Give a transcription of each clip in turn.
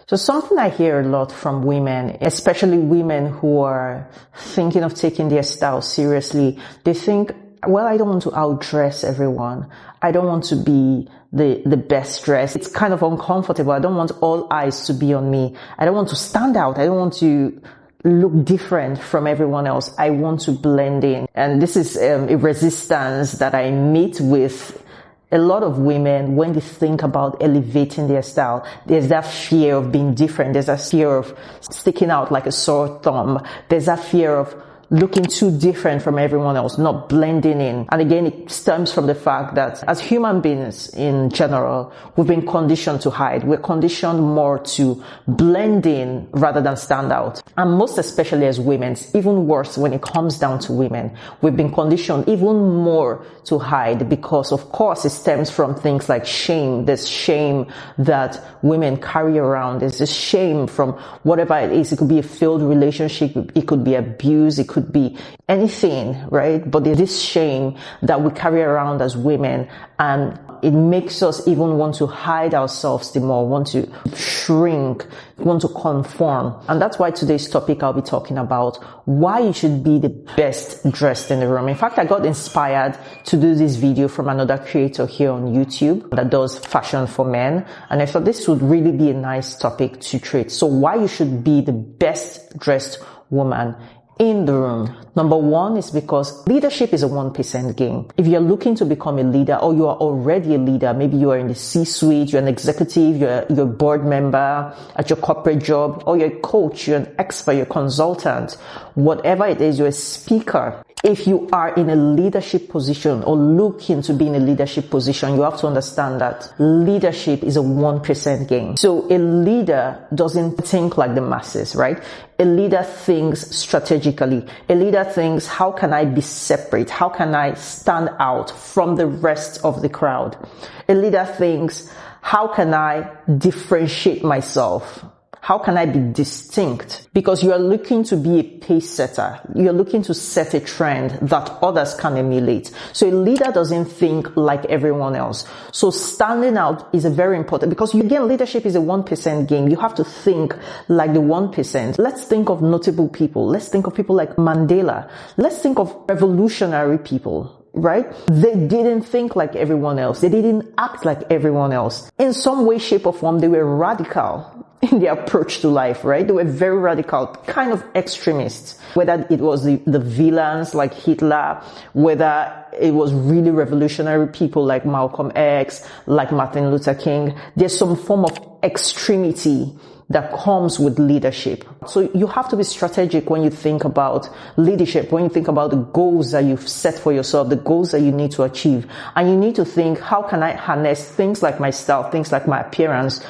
So something I hear a lot from women, especially women who are thinking of taking their style seriously, they think, well, I don't want to outdress everyone. I don't want to be the best dressed. It's kind of uncomfortable. I don't want all eyes to be on me. I don't want to stand out. I don't want to look different from everyone else. I want to blend in. And this is a resistance that I meet with a lot of women when they think about elevating their style. There's that fear of being different. There's that fear of sticking out like a sore thumb. There's that fear of looking too different from everyone else, not blending in. And again, it stems from the fact that as human beings in general, we've been conditioned to hide. We're conditioned more to blend in rather than stand out. And most especially as women, it's even worse when it comes down to women. We've been conditioned even more to hide because, of course, it stems from things like shame. There's shame that women carry around. There's this shame from whatever it is. It could be a failed relationship. It could be abuse. It could be anything, right? But there's this shame that we carry around as women, and it makes us even want to hide ourselves the more, want to shrink, want to conform. And that's why today's topic I'll be talking about why you should be the best dressed in the room. In fact, I got inspired to do this video from another creator here on YouTube that does fashion for men. And I thought this would really be a nice topic to treat. So why you should be the best dressed woman in the room. Number one is because leadership is a 1% game. If you're looking to become a leader or you are already a leader, maybe you are in the C-suite, you're an executive, you're a board member at your corporate job, or you're a coach, you're an expert, you're a consultant, whatever it is, you're a speaker. If you are in a leadership position or looking to be in a leadership position, you have to understand that leadership is a 1% game. So a leader doesn't think like the masses, right? A leader thinks strategically. A leader thinks, how can I be separate? How can I stand out from the rest of the crowd? A leader thinks, how can I differentiate myself? How can I be distinct? Because you are looking to be a pace setter. You're looking to set a trend that others can emulate. So a leader doesn't think like everyone else. So standing out is a very important, because again, leadership is a 1% game. You have to think like the 1%. Let's think of notable people. Let's think of people like Mandela. Let's think of revolutionary people. Right? They didn't think like everyone else. They didn't act like everyone else. In some way, shape, or form, they were radical in their approach to life, right? They were very radical, kind of extremists. Whether it was the villains like Hitler, whether it was really revolutionary people like Malcolm X, like Martin Luther King, there's some form of extremity that comes with leadership. So you have to be strategic when you think about leadership, when you think about the goals that you've set for yourself, the goals that you need to achieve. And you need to think, how can I harness things like my style, things like my appearance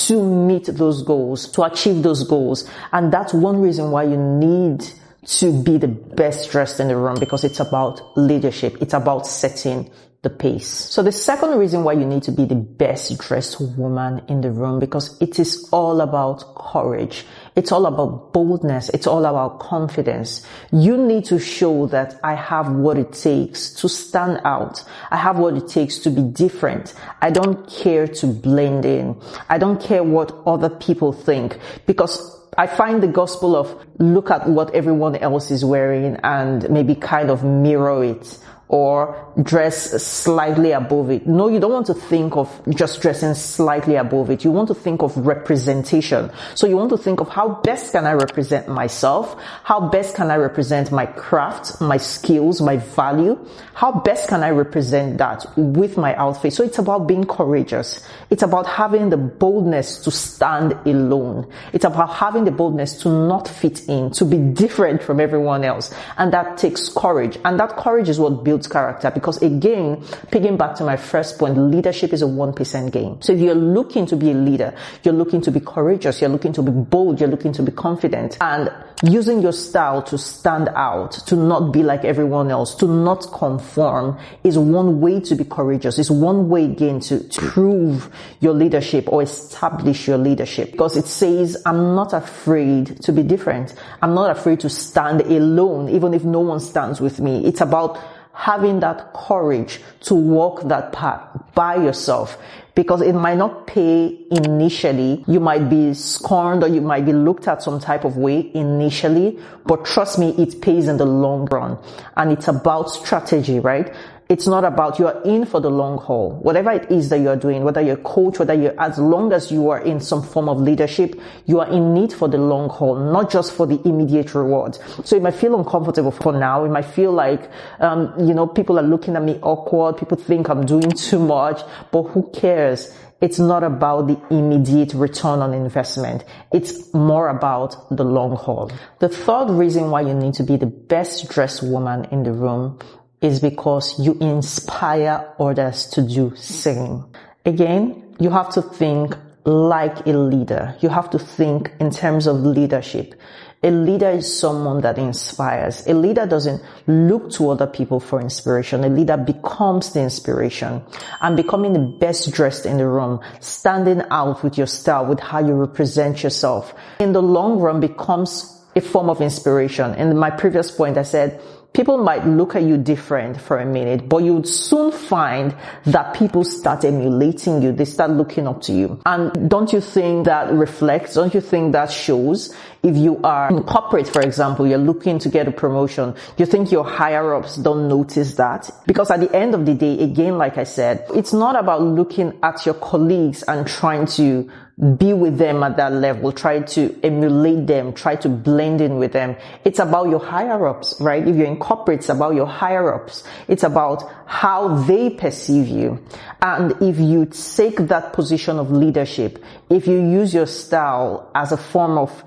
to meet those goals, to achieve those goals? And that's one reason why you need to be the best dressed in the room, because it's about leadership. It's about setting the pace. So the second reason why you need to be the best dressed woman in the room, because it is all about courage. It's all about boldness. It's all about confidence. You need to show that I have what it takes to stand out. I have what it takes to be different. I don't care to blend in. I don't care what other people think, because I find the gospel of look at what everyone else is wearing and maybe kind of mirror it, or dress slightly above it. No, you don't want to think of just dressing slightly above it. You want to think of representation. So you want to think of how best can I represent myself? How best can I represent my craft, my skills, my value? How best can I represent that with my outfit? So it's about being courageous. It's about having the boldness to stand alone. It's about having the boldness to not fit in, to be different from everyone else. And that takes courage. And that courage is what builds character, because again, picking back to my first point, leadership is a 1% game. So if you're looking to be a leader, you're looking to be courageous, you're looking to be bold, you're looking to be confident, and using your style to stand out, to not be like everyone else, to not conform, is one way to be courageous. It's one way again to prove your leadership or establish your leadership, because it says, I'm not afraid to be different. I'm not afraid to stand alone, even if no one stands with me. It's about having that courage to walk that path by yourself, because it might not pay initially. You might be scorned or you might be looked at some type of way initially, but trust me, it pays in the long run. And it's about strategy, right? It's not about, you're in for the long haul. Whatever it is that you're doing, whether you're a coach, whether you're, as long as you are in some form of leadership, you are in need for the long haul, not just for the immediate rewards. So it might feel uncomfortable for now. It might feel like, people are looking at me awkward. People think I'm doing too much, but who cares? It's not about the immediate return on investment. It's more about the long haul. The third reason why you need to be the best dressed woman in the room is because you inspire others to do same. Again, you have to think like a leader. You have to think in terms of leadership. A leader is someone that inspires. A leader doesn't look to other people for inspiration. A leader becomes the inspiration. And becoming the best dressed in the room, standing out with your style, with how you represent yourself, in the long run becomes a form of inspiration. In my previous point, I said, people might look at you different for a minute, but you would soon find that people start emulating you. They start looking up to you. And don't you think that reflects? Don't you think that shows? If you are in corporate, for example, you're looking to get a promotion, you think your higher ups don't notice that? Because at the end of the day, again, like I said, it's not about looking at your colleagues and trying to be with them at that level, try to emulate them, try to blend in with them. It's about your higher ups, right? If you're in corporate, it's about your higher ups. It's about how they perceive you. And if you take that position of leadership, if you use your style as a form of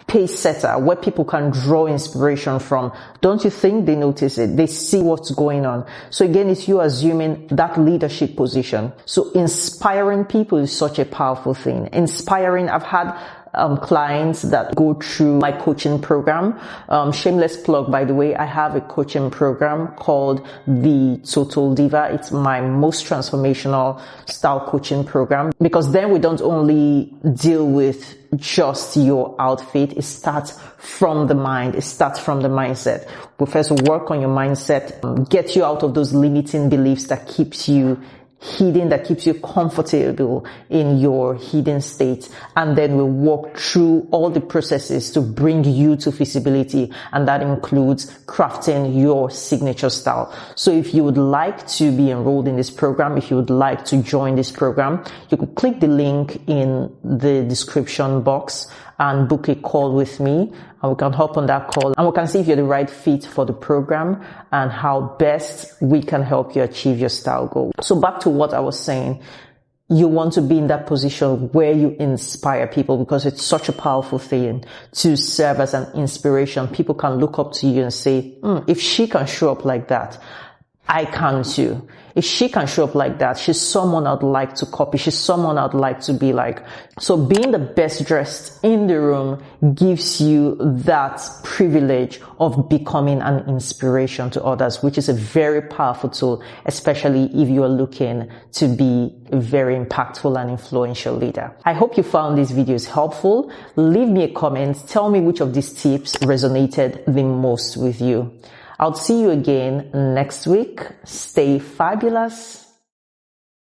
pace setter where people can draw inspiration from, don't you think they notice it? They see what's going on. So again, it's you assuming that leadership position. So inspiring people is such a powerful thing. I've had clients that go through my coaching program. Shameless plug, by the way, I have a coaching program called the Total Diva. It's my most transformational style coaching program, because then we don't only deal with just your outfit. It starts from the mind. It starts from the mindset. We first work on your mindset, get you out of those limiting beliefs that keeps you hidden, that keeps you comfortable in your hidden state. And then we'll walk through all the processes to bring you to visibility. And that includes crafting your signature style. So if you would like to be enrolled in this program, if you would like to join this program, you could click the link in the description box and book a call with me, and we can hop on that call and we can see if you're the right fit for the program and how best we can help you achieve your style goal. So back to what I was saying, you want to be in that position where you inspire people, because it's such a powerful thing to serve as an inspiration. People can look up to you and say, if she can show up like that, I can too. If she can show up like that, she's someone I'd like to copy. She's someone I'd like to be like. So being the best dressed in the room gives you that privilege of becoming an inspiration to others, which is a very powerful tool, especially if you are looking to be a very impactful and influential leader. I hope you found these videos helpful. Leave me a comment. Tell me which of these tips resonated the most with you. I'll see you again next week. Stay fabulous.